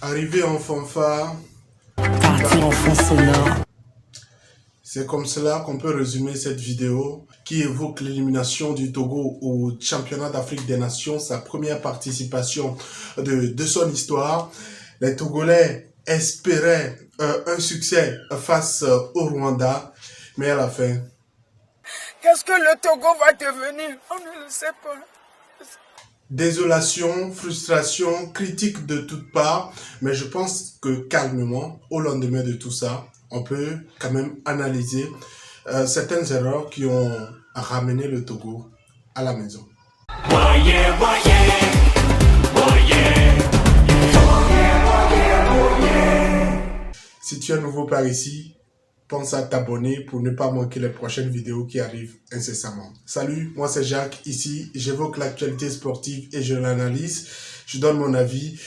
Arrivé en fanfare, Partir en fond sonore. c'est comme cela qu'on peut résumer cette vidéo qui évoque l'élimination du Togo au championnat d'Afrique des Nations, sa première participation de son histoire. Les Togolais espéraient un succès face au Rwanda, mais à la fin, qu'est-ce que le Togo va devenir? On ne le sait pas. désolation, frustration, critique de toutes parts, mais je pense que calmement, au lendemain de tout ça, on peut quand même analyser certaines erreurs qui ont ramené le Togo à la maison. Si tu es nouveau par ici, pense à t'abonner pour ne pas manquer les prochaines vidéos qui arrivent incessamment. Salut, moi c'est Jacques. Ici, j'évoque l'actualité sportive et je l'analyse. Je donne mon avis.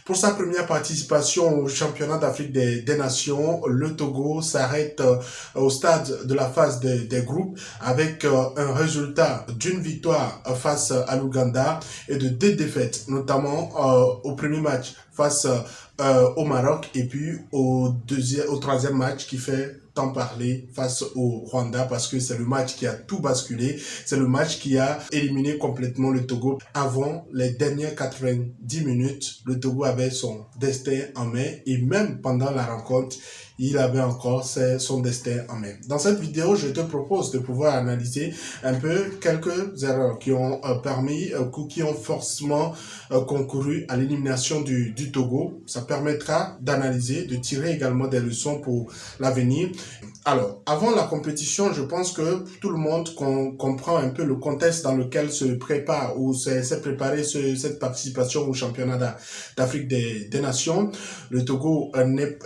Pour sa première participation au championnat d'Afrique des Nations, le Togo s'arrête au stade de la phase des groupes avec un résultat d'une victoire face à l'Ouganda et de 2 défaites, notamment au premier match face au Maroc et puis au troisième match qui fait tant parler face au Rwanda parce que c'est le match qui a tout basculé, c'est le match qui a éliminé complètement le Togo. Avant les dernières 90 minutes, le Togo avait son destin en main et même pendant la rencontre, il avait encore son destin en main. Dans cette vidéo, je te propose de pouvoir analyser un peu quelques erreurs qui ont permis, qui ont forcément concouru à l'élimination du Togo. Ça permettra d'analyser, de tirer également des leçons pour l'avenir. Alors, avant la compétition, je pense que tout le monde comprend un peu le contexte dans lequel se prépare ou s'est préparé cette participation au championnat d'Afrique des Nations. Le Togo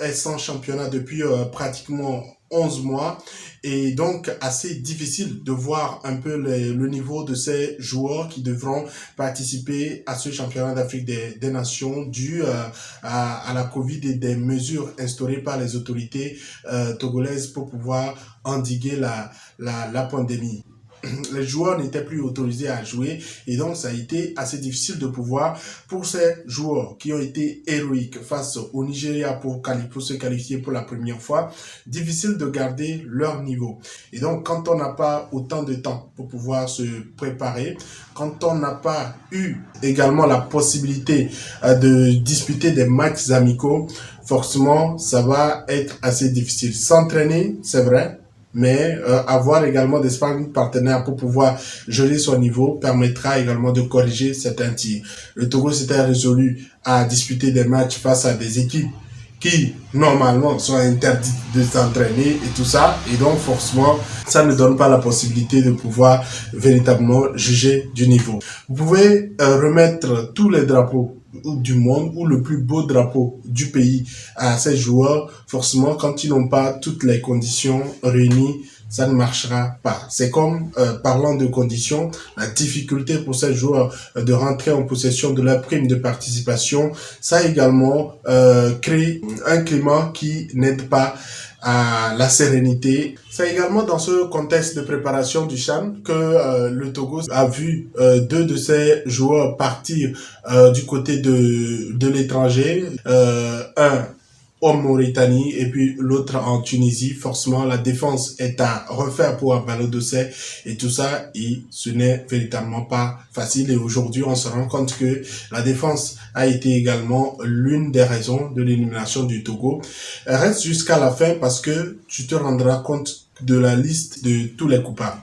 est sans championnat depuis pratiquement 11 mois et donc assez difficile de voir un peu le niveau de ces joueurs qui devront participer à ce championnat d'Afrique des Nations dû à la Covid et des mesures instaurées par les autorités togolaises pour pouvoir endiguer la pandémie. Les joueurs n'étaient plus autorisés à jouer et donc ça a été assez difficile de pouvoir, pour ces joueurs qui ont été héroïques face au Nigeria pour se qualifier pour la première fois, difficile de garder leur niveau. Et donc quand on n'a pas autant de temps pour pouvoir se préparer, quand on n'a pas eu également la possibilité de disputer des matchs amicaux, forcément ça va être assez difficile. S'entraîner, c'est vrai, mais avoir également des sparring partenaires pour pouvoir geler son niveau permettra également de corriger certains tirs. Le Togo s'était résolu à disputer des matchs face à des équipes qui, normalement, sont interdites de s'entraîner et tout ça. Et donc, forcément, ça ne donne pas la possibilité de pouvoir véritablement juger du niveau. Vous pouvez remettre tous les drapeaux du monde ou le plus beau drapeau du pays à ces joueurs, forcément quand ils n'ont pas toutes les conditions réunies, ça ne marchera pas. C'est comme, parlant de conditions, la difficulté pour ces joueurs de rentrer en possession de leur prime de participation, ça a également créé un climat qui n'aide pas à la sérénité. C'est également dans ce contexte de préparation du CHAN que le Togo a vu 2 de ses joueurs partir du côté de l'étranger, un en Mauritanie et puis l'autre en Tunisie. Forcément, la défense est à refaire pour Abalo-Dossé et tout ça, et ce n'est véritablement pas facile. Et aujourd'hui, on se rend compte que la défense a été également l'une des raisons de l'élimination du Togo. Reste jusqu'à la fin parce que tu te rendras compte de la liste de tous les coupables.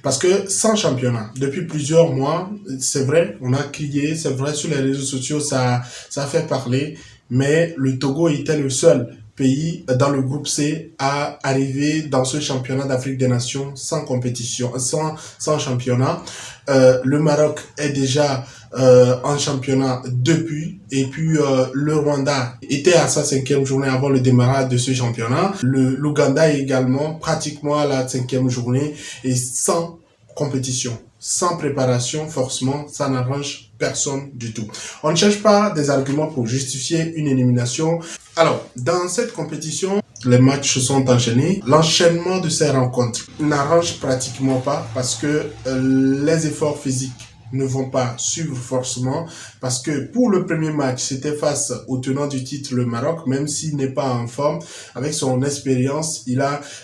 Parce que sans championnat, depuis plusieurs mois, c'est vrai, on a crié, c'est vrai, sur les réseaux sociaux, ça fait parler, mais le Togo était le seul pays dans le groupe C à arriver dans ce championnat d'Afrique des Nations sans compétition, sans championnat. Le Maroc est déjà en championnat depuis, et puis le Rwanda était à sa 5e journée avant le démarrage de ce championnat. L'Ouganda est également pratiquement à la 5e journée et sans compétition, sans préparation, forcément, ça n'arrange personne du tout. On ne cherche pas des arguments pour justifier une élimination. Alors, dans cette compétition, les matchs se sont enchaînés. L'enchaînement de ces rencontres n'arrange pratiquement pas parce que les efforts physiques ne vont pas suivre forcément parce que pour le premier match, c'était face au tenant du titre, le Maroc, même s'il n'est pas en forme, avec son expérience,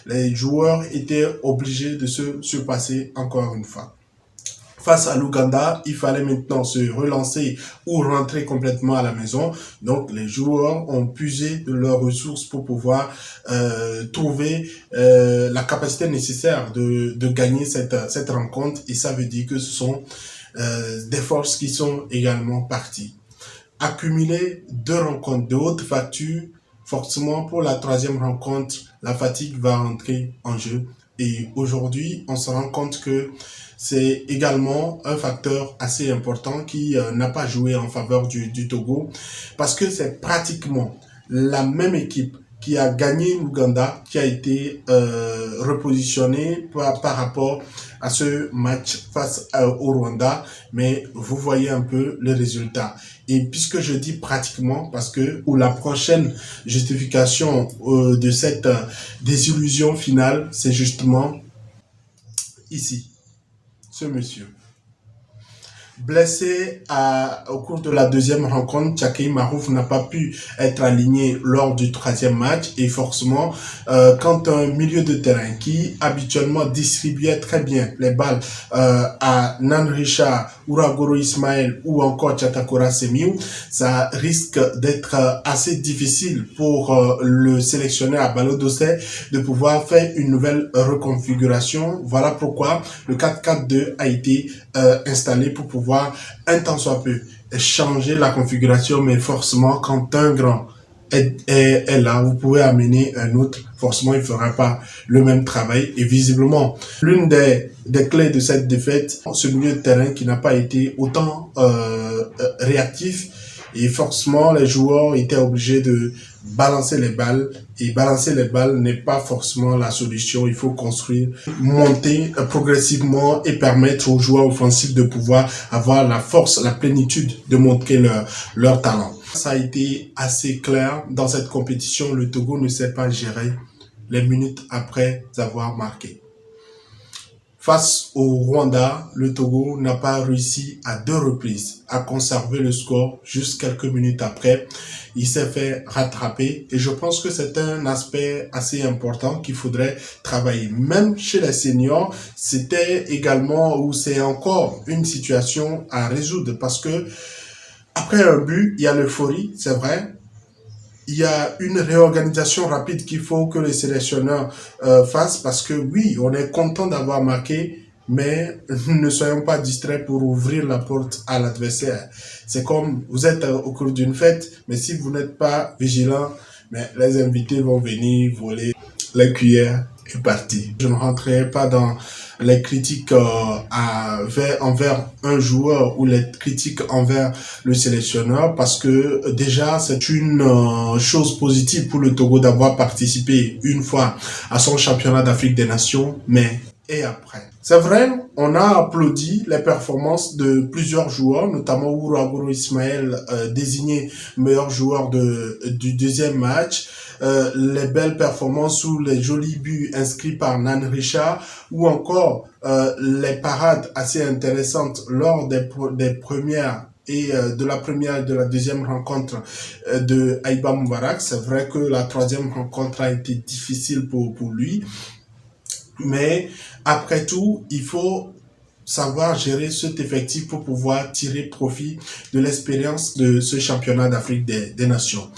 les joueurs étaient obligés de se surpasser encore une fois. Face à l'Ouganda, il fallait maintenant se relancer ou rentrer complètement à la maison. Donc, les joueurs ont puisé de leurs ressources pour pouvoir trouver la capacité nécessaire de gagner cette rencontre. Et ça veut dire que ce sont des forces qui sont également parties. Accumuler 2 rencontres de haute facture, forcément pour la 3e rencontre, la fatigue va rentrer en jeu. Et aujourd'hui, on se rend compte que c'est également un facteur assez important qui n'a pas joué en faveur du Togo parce que c'est pratiquement la même équipe qui a gagné l'Ouganda qui a été repositionnée par rapport à ce match face au Rwanda, mais vous voyez un peu le résultat. Et puisque je dis pratiquement, parce que pour la prochaine justification de cette désillusion finale, c'est justement ici, ce monsieur. Blessé au cours de la 2e rencontre, Tchakei Marouf n'a pas pu être aligné lors du 3e match et forcément, quand un milieu de terrain qui habituellement distribuait très bien les balles à Nan Richard, Uragoro Ismaël ou encore Tchatakora Semiou, ça risque d'être assez difficile pour le sélectionneur à Ballot d'Ossé de pouvoir faire une nouvelle reconfiguration. Voilà pourquoi le 4-4-2 a été installé pour pouvoir un temps soit peu changer la configuration, mais forcément quand un grand est là, vous pouvez amener un autre, forcément il ne fera pas le même travail. Et visiblement, l'une des clés de cette défaite, ce milieu de terrain qui n'a pas été autant réactif, et forcément les joueurs étaient obligés de balancer les balles, et balancer les balles n'est pas forcément la solution. Il faut construire, monter progressivement et permettre aux joueurs offensifs de pouvoir avoir la force, la plénitude de montrer leur talent. Ça a été assez clair dans cette compétition. Le Togo ne sait pas gérer les minutes après avoir marqué. Face au Rwanda, le Togo n'a pas réussi à 2 reprises à conserver le score juste quelques minutes après. Il s'est fait rattraper et je pense que c'est un aspect assez important qu'il faudrait travailler. Même chez les seniors, c'était également ou c'est encore une situation à résoudre parce que après un but, il y a l'euphorie, c'est vrai. Il y a une réorganisation rapide qu'il faut que les sélectionneurs fassent parce que oui, on est content d'avoir marqué, mais ne soyons pas distraits pour ouvrir la porte à l'adversaire. C'est comme vous êtes au cours d'une fête, mais si vous n'êtes pas vigilant, mais les invités vont venir voler les cuillères et partir. Je ne rentrerai pas dans les critiques envers un joueur ou les critiques envers le sélectionneur parce que déjà c'est une chose positive pour le Togo d'avoir participé une fois à son championnat d'Afrique des Nations, mais et après. C'est vrai, on a applaudi les performances de plusieurs joueurs, notamment Uragoro Ismaël, désigné meilleur joueur du 2e match. Les belles performances ou les jolis buts inscrits par Nan Richard ou encore les parades assez intéressantes lors des premières et de la première et de la 2e rencontre de Aïba Moubarak. C'est vrai que la 3e rencontre a été difficile pour lui. Mais après tout, il faut savoir gérer cet effectif pour pouvoir tirer profit de l'expérience de ce championnat d'Afrique des Nations.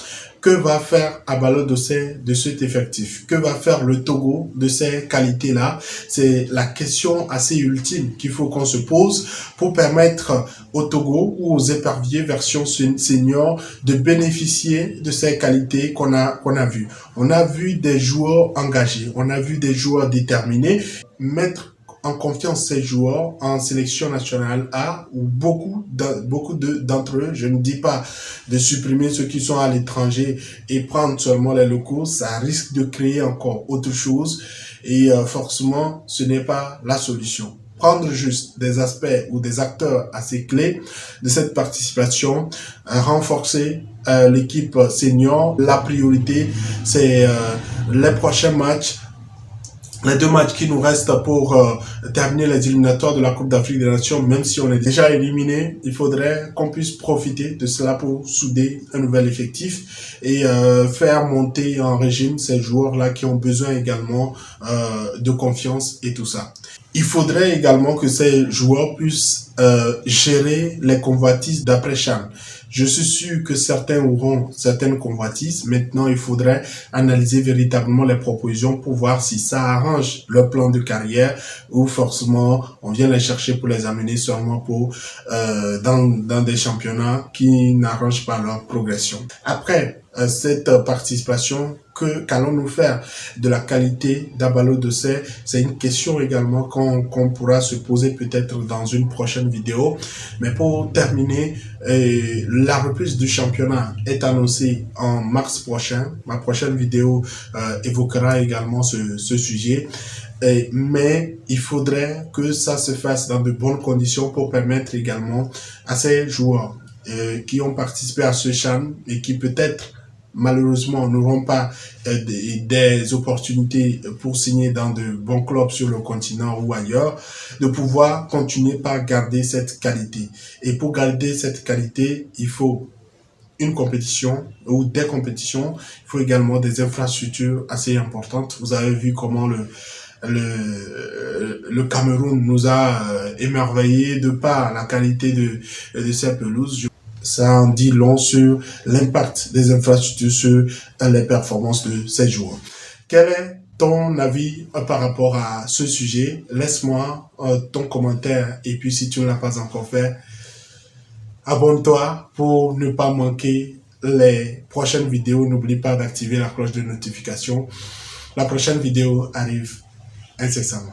Que va faire Abalo Dossé de cet effectif? Que va faire le Togo de ces qualités-là? C'est la question assez ultime qu'il faut qu'on se pose pour permettre au Togo ou aux éperviers version senior de bénéficier de ces qualités qu'on a vues. On a vu des joueurs engagés, on a vu des joueurs déterminés, mettre en confiance ces joueurs en sélection nationale A, où beaucoup d'entre eux, je ne dis pas de supprimer ceux qui sont à l'étranger et prendre seulement les locaux, ça risque de créer encore autre chose et forcément ce n'est pas la solution. Prendre juste des aspects ou des acteurs assez clés de cette participation, renforcer l'équipe senior. La priorité, c'est les prochains matchs les 2 matchs qui nous restent pour terminer les éliminatoires de la Coupe d'Afrique des Nations, même si on est déjà éliminé, il faudrait qu'on puisse profiter de cela pour souder un nouvel effectif et faire monter en régime ces joueurs-là qui ont besoin également de confiance et tout ça. Il faudrait également que ces joueurs puissent gérer les convoitises d'après-CHAN. Je suis sûr que certains auront certaines convoitises. Maintenant, il faudrait analyser véritablement les propositions pour voir si ça arrange leur plan de carrière ou forcément on vient les chercher pour les amener seulement pour dans des championnats qui n'arrangent pas leur progression. Après cette participation, qu'allons-nous faire de la qualité d'Abalo Dossé? C'est une question également qu'on pourra se poser peut-être dans une prochaine vidéo. Mais pour terminer, la reprise du championnat est annoncée en mars prochain. Ma prochaine vidéo évoquera également ce sujet. Mais il faudrait que ça se fasse dans de bonnes conditions pour permettre également à ces joueurs qui ont participé à ce CHAN et qui peut-être malheureusement n'auront pas des opportunités pour signer dans de bons clubs sur le continent ou ailleurs, de pouvoir continuer par garder cette qualité. Et pour garder cette qualité, il faut une compétition ou des compétitions, il faut également des infrastructures assez importantes. Vous avez vu comment le Cameroun nous a émerveillés de par la qualité de ses pelouses. Ça en dit long sur l'impact des infrastructures sur les performances de ces joueurs. Quel est ton avis par rapport à ce sujet? Laisse-moi ton commentaire et puis si tu ne l'as pas encore fait, abonne-toi pour ne pas manquer les prochaines vidéos. N'oublie pas d'activer la cloche de notification. La prochaine vidéo arrive incessamment.